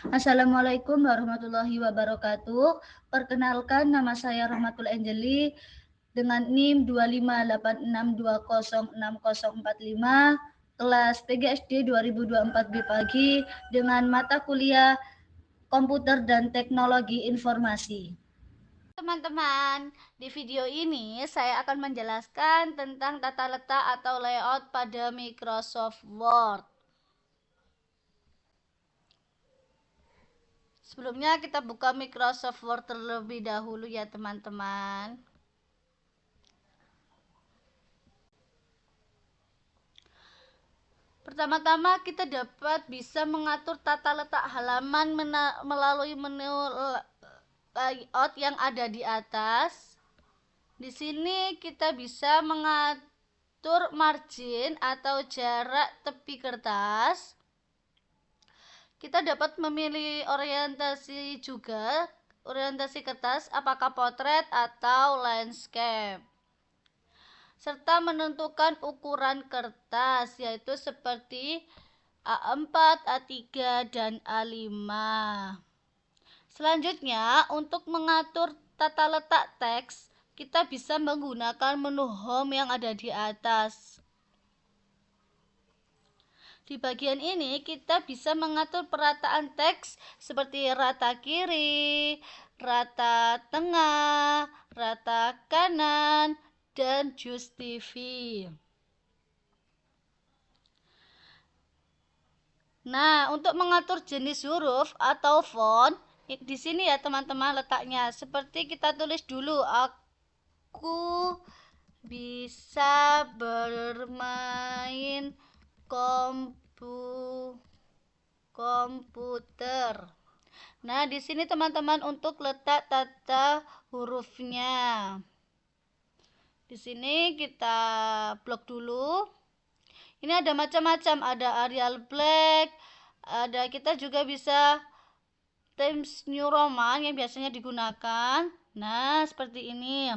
Assalamualaikum warahmatullahi wabarakatuh. Perkenalkan, nama saya Rahmatul Anjeli dengan NIM 25862060045, kelas PGSD 2024B pagi dengan mata kuliah Komputer dan Teknologi Informasi. Teman-teman, di video ini saya akan menjelaskan tentang tata letak atau layout pada Microsoft Word. Sebelumnya kita buka Microsoft Word terlebih dahulu ya teman-teman. Pertama-tama kita dapat bisa mengatur tata letak halaman melalui menu layout yang ada di atas. Di sini kita bisa mengatur margin atau jarak tepi kertas. Kita dapat memilih orientasi kertas apakah potret atau landscape. Serta menentukan ukuran kertas yaitu seperti A4, A3, dan A5. Selanjutnya, untuk mengatur tata letak teks, kita bisa menggunakan menu home yang ada di atas. Di bagian ini kita bisa mengatur perataan teks seperti rata kiri, rata tengah, rata kanan, dan justify. Nah, untuk mengatur jenis huruf atau font, di sini ya teman-teman letaknya. Seperti kita tulis dulu, aku bisa bermain komputer. Nah, di sini teman-teman untuk letak tata hurufnya. Di sini kita blok dulu. Ini ada macam-macam, ada Arial Black, ada kita juga bisa Times New Roman yang biasanya digunakan. Nah, seperti ini.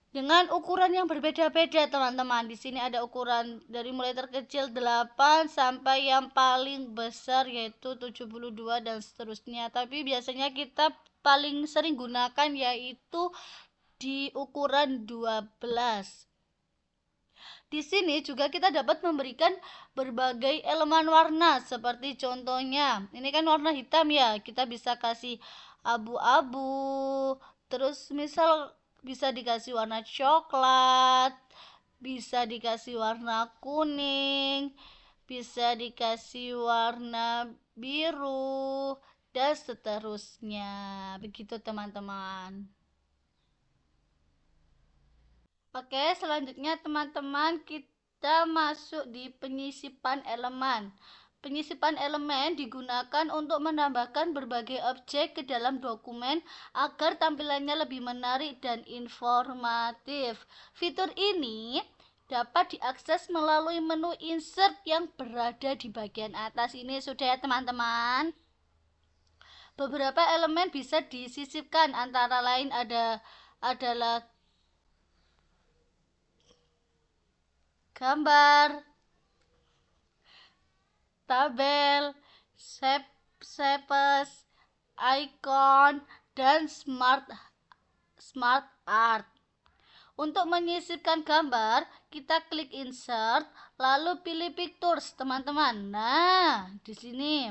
Dengan ukuran yang berbeda-beda, teman-teman. Di sini ada ukuran dari mulai terkecil 8 sampai yang paling besar yaitu 72 dan seterusnya. Tapi biasanya kita paling sering gunakan yaitu di ukuran 12. Di sini juga kita dapat memberikan berbagai elemen warna seperti contohnya, ini kan warna hitam ya, kita bisa kasih abu-abu, terus misal bisa dikasih warna coklat, bisa dikasih warna kuning, bisa dikasih warna biru, dan seterusnya. Begitu teman-teman. Oke, selanjutnya teman-teman kita masuk di penyisipan elemen. Penyisipan elemen digunakan untuk menambahkan berbagai objek ke dalam dokumen agar tampilannya lebih menarik dan informatif. Fitur ini dapat diakses melalui menu insert yang berada di bagian atas ini. Sudah ya teman-teman. Beberapa elemen bisa disisipkan, antara lain adalah gambar, tabel, shapes, icon, dan smart art. Untuk menyisipkan gambar, kita klik insert, lalu pilih pictures, teman-teman. Nah, di sini.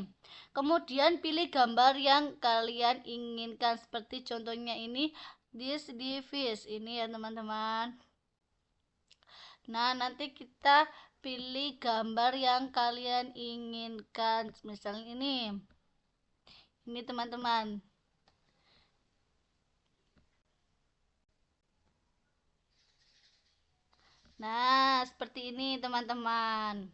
Kemudian pilih gambar yang kalian inginkan, seperti contohnya ini, this device ini ya, teman-teman. Nah, nanti kita pilih gambar yang kalian inginkan. Misalnya ini. Ini teman-teman. Nah, seperti ini teman-teman.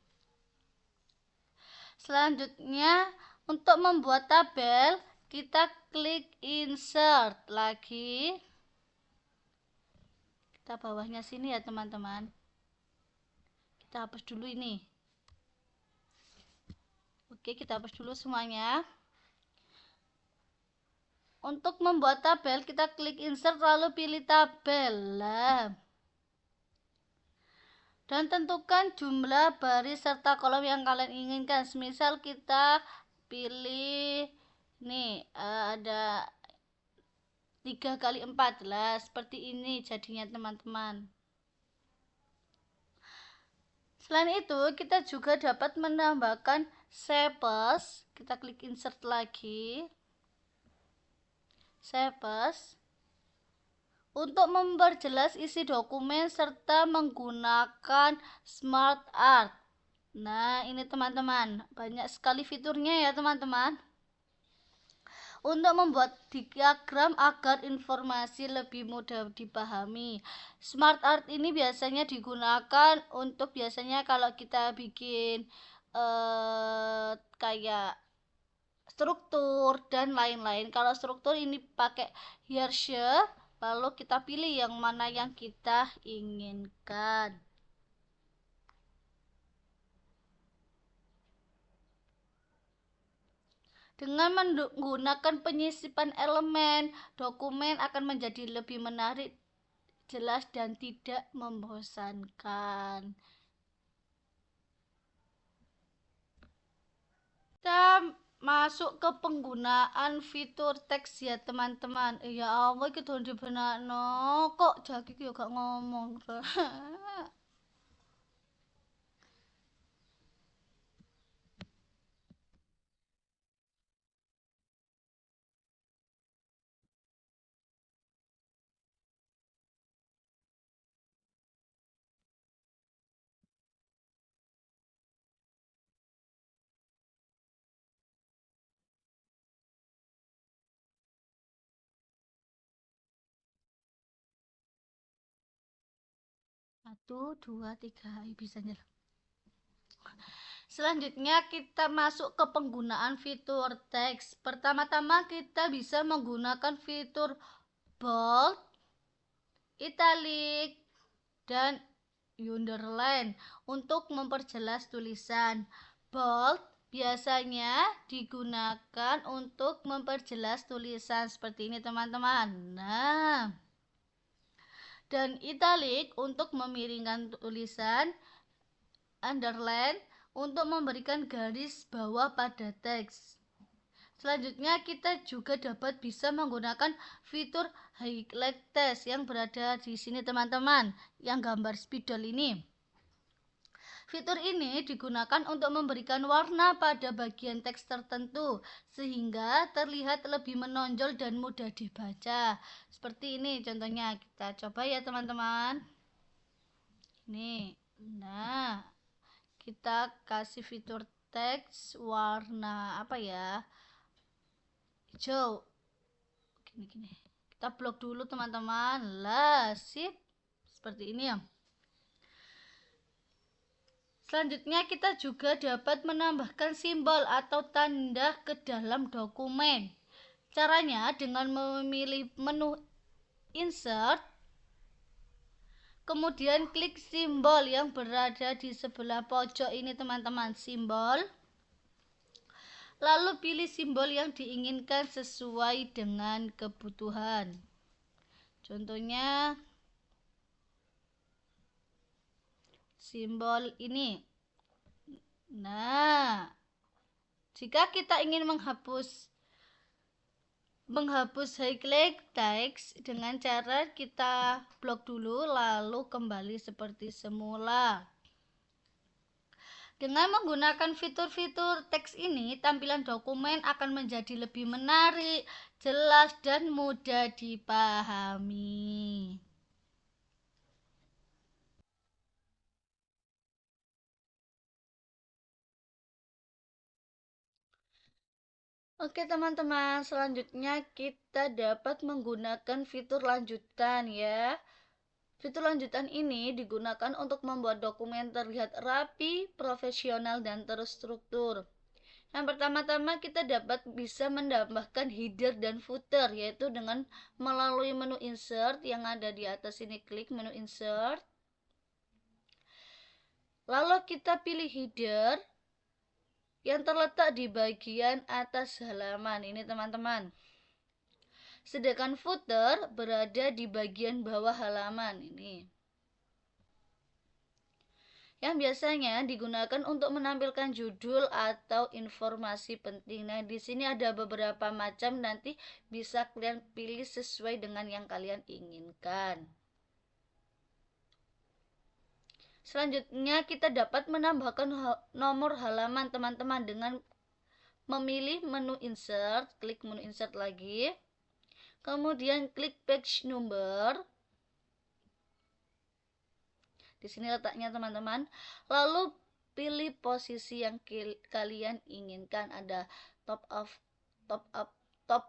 Selanjutnya, untuk membuat tabel, kita klik insert lagi. Kita bawahnya sini ya teman-teman. Kita hapus dulu ini. Oke, kita hapus dulu semuanya. Untuk membuat tabel, kita klik insert lalu pilih tabel. Dan tentukan jumlah baris serta kolom yang kalian inginkan. Misal kita pilih Nih, ada 3 kali 14 seperti ini jadinya teman-teman. Selain itu, kita juga dapat menambahkan shapes. Kita klik insert lagi. Shapes untuk memperjelas isi dokumen serta menggunakan smart art. Nah, ini teman-teman, banyak sekali fiturnya ya teman-teman. Untuk membuat diagram agar informasi lebih mudah dipahami. Smart art ini biasanya digunakan untuk biasanya kalau kita bikin kayak struktur dan lain-lain. Kalau struktur ini pakai Hirscher, lalu kita pilih yang mana yang kita inginkan. Dengan menggunakan penyisipan elemen, dokumen akan menjadi lebih menarik, jelas, dan tidak membosankan. Kita masuk ke penggunaan fitur teks ya teman-teman. Ya Allah, iki don dibenakno kok jaki yo gak ngomong. Satu, dua, tiga, bisa nyala. Selanjutnya kita masuk ke penggunaan fitur teks. Pertama-tama kita bisa menggunakan fitur bold, italic, dan underline untuk memperjelas tulisan. Bold biasanya digunakan untuk memperjelas tulisan seperti ini teman-teman. Nah, dan italic untuk memiringkan tulisan, underline untuk memberikan garis bawah pada teks. Selanjutnya kita juga dapat bisa menggunakan fitur highlight text yang berada di sini teman-teman, yang gambar spidol ini. Fitur ini digunakan untuk memberikan warna pada bagian teks tertentu sehingga terlihat lebih menonjol dan mudah dibaca. Seperti ini contohnya, kita coba ya teman-teman. Nih, nah, kita kasih fitur teks warna apa ya? Hijau. Gini. Kita blok dulu teman-teman. Lah, sip. Seperti ini ya. Selanjutnya kita juga dapat menambahkan simbol atau tanda ke dalam dokumen. Caranya dengan memilih menu insert, kemudian klik simbol yang berada di sebelah pojok ini teman-teman, simbol. Lalu pilih simbol yang diinginkan sesuai dengan kebutuhan. Contohnya simbol ini. Nah, jika kita ingin menghapus highlight teks dengan cara kita blok dulu lalu kembali seperti semula. Dengan menggunakan fitur-fitur teks ini, tampilan dokumen akan menjadi lebih menarik, jelas, dan mudah dipahami. Oke teman-teman, selanjutnya kita dapat menggunakan fitur lanjutan ya. Fitur lanjutan ini digunakan untuk membuat dokumen terlihat rapi, profesional, dan terstruktur. Yang pertama-tama kita dapat bisa menambahkan header dan footer, yaitu dengan melalui menu insert yang ada di atas ini, klik menu insert. Lalu kita pilih header yang terletak di bagian atas halaman ini teman-teman. Sedangkan footer berada di bagian bawah halaman ini. yang biasanya digunakan untuk menampilkan judul atau informasi penting. Nah, di sini ada beberapa macam, nanti bisa kalian pilih sesuai dengan yang kalian inginkan. Selanjutnya kita dapat menambahkan nomor halaman teman-teman dengan memilih menu insert, klik menu insert lagi. Kemudian klik page number. Di sini letaknya teman-teman. Lalu pilih posisi yang kalian inginkan. Ada top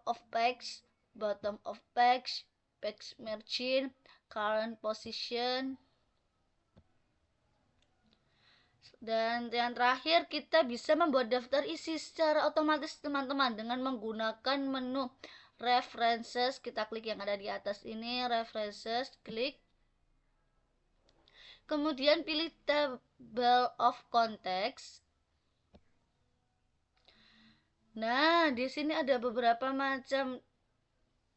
of page, bottom of page, page margin, current position. Dan yang terakhir, kita bisa membuat daftar isi secara otomatis teman-teman dengan menggunakan menu references. Kita klik yang ada di atas ini, references, klik. Kemudian pilih table of contents. Nah, di sini ada beberapa macam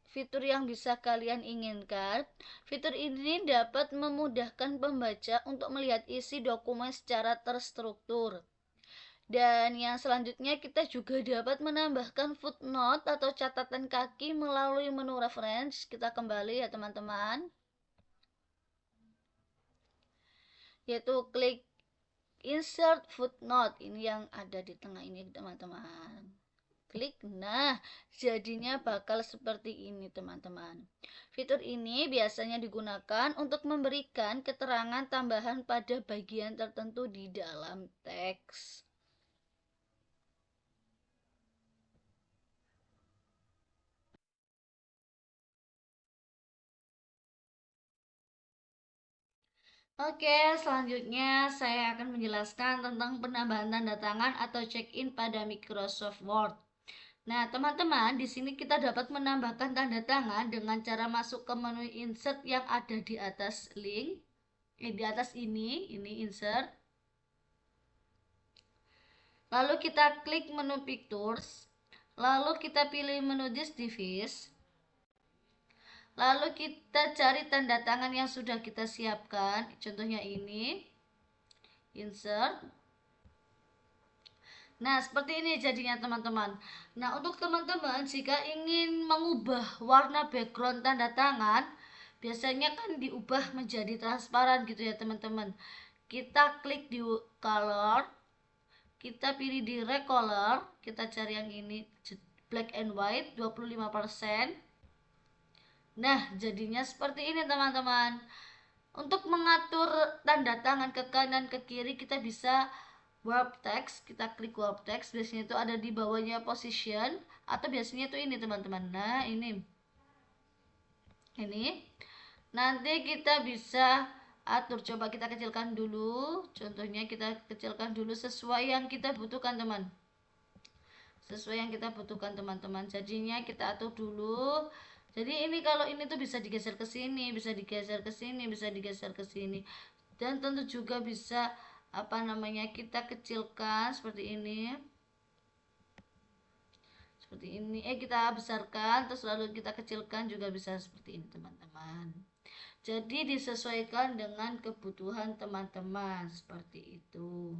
fitur yang bisa kalian inginkan. Fitur ini dapat memudahkan pembaca untuk melihat isi dokumen secara terstruktur. Dan yang selanjutnya, kita juga dapat menambahkan footnote atau catatan kaki melalui menu reference. Kita kembali ya teman-teman, yaitu klik insert footnote. Ini yang ada di tengah ini teman-teman. Klik, nah jadinya bakal seperti ini teman-teman. Fitur ini biasanya digunakan untuk memberikan keterangan tambahan pada bagian tertentu di dalam teks. Oke, selanjutnya saya akan menjelaskan tentang penambahan tanda tangan atau check-in pada Microsoft Word. Nah, teman-teman, di sini kita dapat menambahkan tanda tangan dengan cara masuk ke menu insert yang ada di atas link. Di atas ini insert. Lalu kita klik menu pictures. Lalu kita pilih menu this device. Lalu kita cari tanda tangan yang sudah kita siapkan. Contohnya ini. Insert. Nah, seperti ini jadinya teman-teman. Nah, untuk teman-teman jika ingin mengubah warna background tanda tangan, biasanya kan diubah menjadi transparan gitu ya teman-teman. Kita klik di color, kita pilih di recolor, kita cari yang ini black and white 25%. Nah, jadinya seperti ini teman-teman. Untuk mengatur tanda tangan ke kanan ke kiri, kita bisa warp text. Kita klik warp text, biasanya itu ada di bawahnya position, atau biasanya itu ini teman-teman. Nah, ini nanti kita bisa atur. Coba kita kecilkan dulu. Contohnya kita kecilkan dulu sesuai yang kita butuhkan teman, sesuai yang kita butuhkan teman-teman. Jadinya kita atur dulu. Jadi ini kalau ini tuh bisa digeser ke sini, bisa digeser ke sini, bisa digeser ke sini. Dan tentu juga bisa kita kecilkan seperti ini. Seperti ini. Kita besarkan terus lalu kita kecilkan juga bisa seperti ini teman-teman. Jadi disesuaikan dengan kebutuhan teman-teman seperti itu.